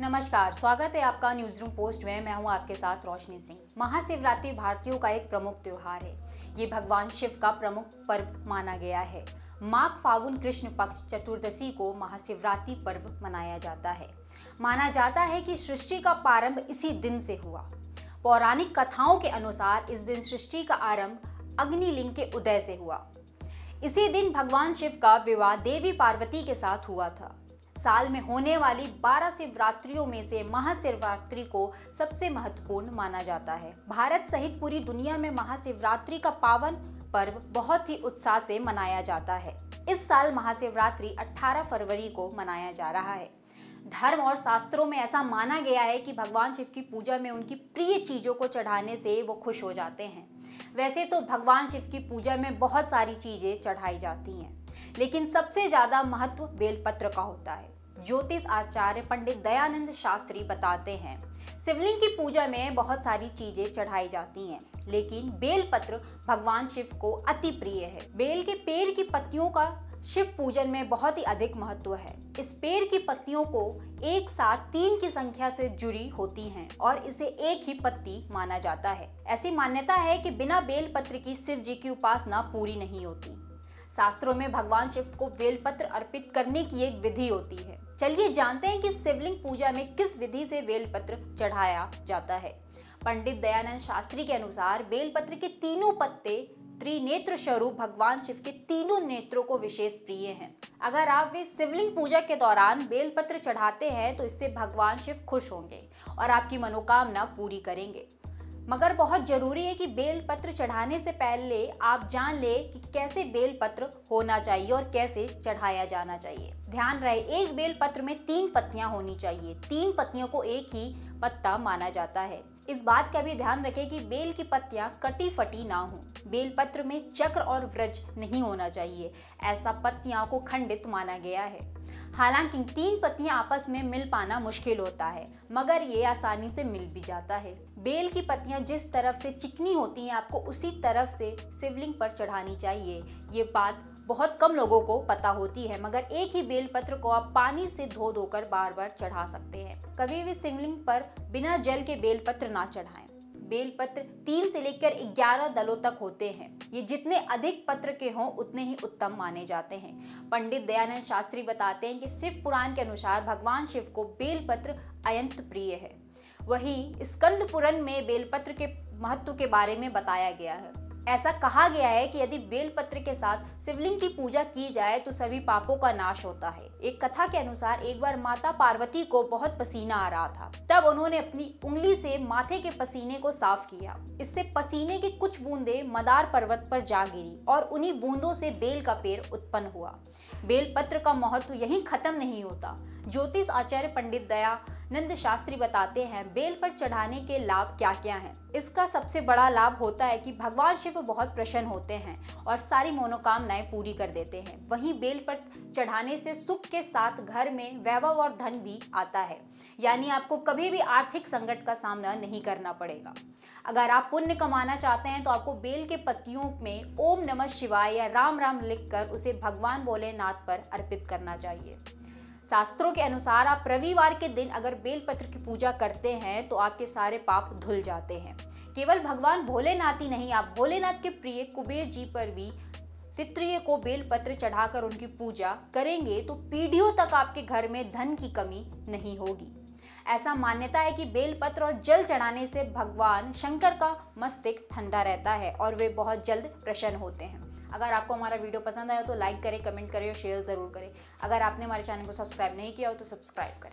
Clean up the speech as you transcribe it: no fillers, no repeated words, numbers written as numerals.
नमस्कार, स्वागत है आपका न्यूज रूम पोस्ट में। मैं हूं आपके साथ रोशनी सिंह। महाशिवरात्रि भारतीयों का एक प्रमुख त्योहार है। ये भगवान शिव का प्रमुख पर्व माना गया है। माघ फागुन कृष्ण पक्ष चतुर्दशी को महाशिवरात्रि पर्व मनाया जाता है। माना जाता है कि सृष्टि का प्रारंभ इसी दिन से हुआ। पौराणिक कथाओं के अनुसार इस दिन सृष्टि का आरंभ अग्निलिंग के उदय से हुआ। इसी दिन भगवान शिव का विवाह देवी पार्वती के साथ हुआ था। साल में होने वाली 12 शिवरात्रियों में से महाशिवरात्रि को सबसे महत्वपूर्ण माना जाता है। भारत सहित पूरी दुनिया में महाशिवरात्रि का पावन पर्व बहुत ही उत्साह से मनाया जाता है। इस साल महाशिवरात्रि 18 फरवरी को मनाया जा रहा है। धर्म और शास्त्रों में ऐसा माना गया है कि भगवान शिव की पूजा में उनकी प्रिय चीजों को चढ़ाने से वो खुश हो जाते हैं। वैसे तो भगवान शिव की पूजा में बहुत सारी चीजें चढ़ाई जाती हैं, लेकिन सबसे ज्यादा महत्व बेलपत्र का होता है। ज्योतिष आचार्य पंडित दयानंद शास्त्री बताते हैं, शिवलिंग की पूजा में बहुत सारी चीजें चढ़ाई जाती हैं, लेकिन बेलपत्र भगवान शिव को अति प्रिय है। बेल के पेड़ की पत्तियों का शिव पूजन में बहुत ही अधिक महत्व है। इस पेड़ की पत्तियों को एक साथ 3 की संख्या से जुड़ी होती हैं और इसे एक ही पत्ती माना जाता है। ऐसी मान्यता है कि बिना बेलपत्र की शिव जी की उपासना पूरी नहीं होती। शास्त्रों में भगवान शिव को बेलपत्र अर्पित करने की एक विधि होती है। चलिए जानते हैं कि शिवलिंग पूजा में किस विधि से बेलपत्र चढ़ाया जाता है। पंडित दयानंद शास्त्री के अनुसार बेलपत्र के तीनों पत्ते त्रिनेत्र स्वरूप भगवान शिव के तीनों नेत्रों को विशेष प्रिय हैं। अगर आप वे शिवलिंग पूजा के दौरान बेलपत्र चढ़ाते हैं तो इससे भगवान शिव खुश होंगे और आपकी मनोकामना पूरी करेंगे। मगर बहुत जरूरी है कि बेलपत्र चढ़ाने से पहले आप जान ले कि कैसे बेलपत्र होना चाहिए और कैसे चढ़ाया जाना चाहिए। ध्यान रहे, एक बेलपत्र में 3 पत्तियां होनी चाहिए। 3 पत्तियों को एक ही पत्ता माना जाता है। इस बात का भी ध्यान रखें कि बेल की पत्तियां कटी फटी ना हो। बेलपत्र में चक्र और वृक्ष नहीं होना चाहिए, ऐसा पत्तियां को खंडित माना गया है। हालांकि 3 पत्तियां आपस में मिल पाना मुश्किल होता है, मगर ये आसानी से मिल भी जाता है। बेल की पत्तियां जिस तरफ से चिकनी होती हैं, आपको उसी तरफ से शिवलिंग पर चढ़ानी चाहिए। ये बात बहुत कम लोगों को पता होती है, मगर एक ही बेलपत्र को आप पानी से धो धोकर बार बार चढ़ा सकते हैं। कभी भी शिवलिंग पर बिना जल के बेलपत्र ना चढ़ाएं। बेलपत्र 3 से लेकर 11 दलों तक होते हैं। ये जितने अधिक पत्र के हों उतने ही उत्तम माने जाते हैं। पंडित दयानंद शास्त्री बताते हैं कि शिव पुराण के अनुसार भगवान शिव को बेलपत्र अत्यंत प्रिय है। वहीं स्कंद पुराण में बेलपत्र के महत्व के बारे में बताया गया है। ऐसा कहा गया है कि यदि बेलपत्र के साथ शिवलिंग की पूजा की जाए तो सभी पापों का नाश होता है। एक कथा के अनुसार एक बार माता पार्वती को बहुत पसीना आ रहा था। तब उन्होंने अपनी उंगली से माथे के पसीने को साफ किया। इससे पसीने की कुछ बूंदें मदार पर्वत पर जा गिरी और उन्हीं बूंदों से बेल का पेड़ उत्पन्न हुआ। बेलपत्र का महत्व यहीं खत्म नहीं होता। ज्योतिष आचार्य पंडित दयानंद शास्त्री बताते हैं, बेल पर चढ़ाने के लाभ क्या क्या हैं। इसका सबसे बड़ा लाभ होता है कि भगवान शिव बहुत प्रसन्न होते हैं और सारी मनोकामनाएं पूरी कर देते हैं। वहीं बेल पर चढ़ाने से सुख के साथ घर में वैभव और धन भी आता है, यानी आपको कभी भी आर्थिक संकट का सामना नहीं करना पड़ेगा। अगर आप पुण्य कमाना चाहते हैं तो आपको बेल के पत्तियों में ओम नमः शिवाय या राम राम लिखकर उसे भगवान भोलेनाथ पर अर्पित करना चाहिए। शास्त्रों के अनुसार आप रविवार के दिन अगर बेलपत्र की पूजा करते हैं तो आपके सारे पाप धुल जाते हैं। केवल भगवान भोलेनाथ ही नहीं, आप भोलेनाथ के प्रिय कुबेर जी पर भी तृतीय को बेलपत्र चढ़ाकर उनकी पूजा करेंगे तो पीढ़ियों तक आपके घर में धन की कमी नहीं होगी। ऐसा मान्यता है कि बेलपत्र और जल चढ़ाने से भगवान शंकर का मस्तिष्क ठंडा रहता है और वे बहुत जल्द प्रसन्न होते हैं। अगर आपको हमारा वीडियो पसंद आया तो लाइक करें, कमेंट करें और शेयर ज़रूर करें। अगर आपने हमारे चैनल को सब्सक्राइब नहीं किया हो तो सब्सक्राइब करें।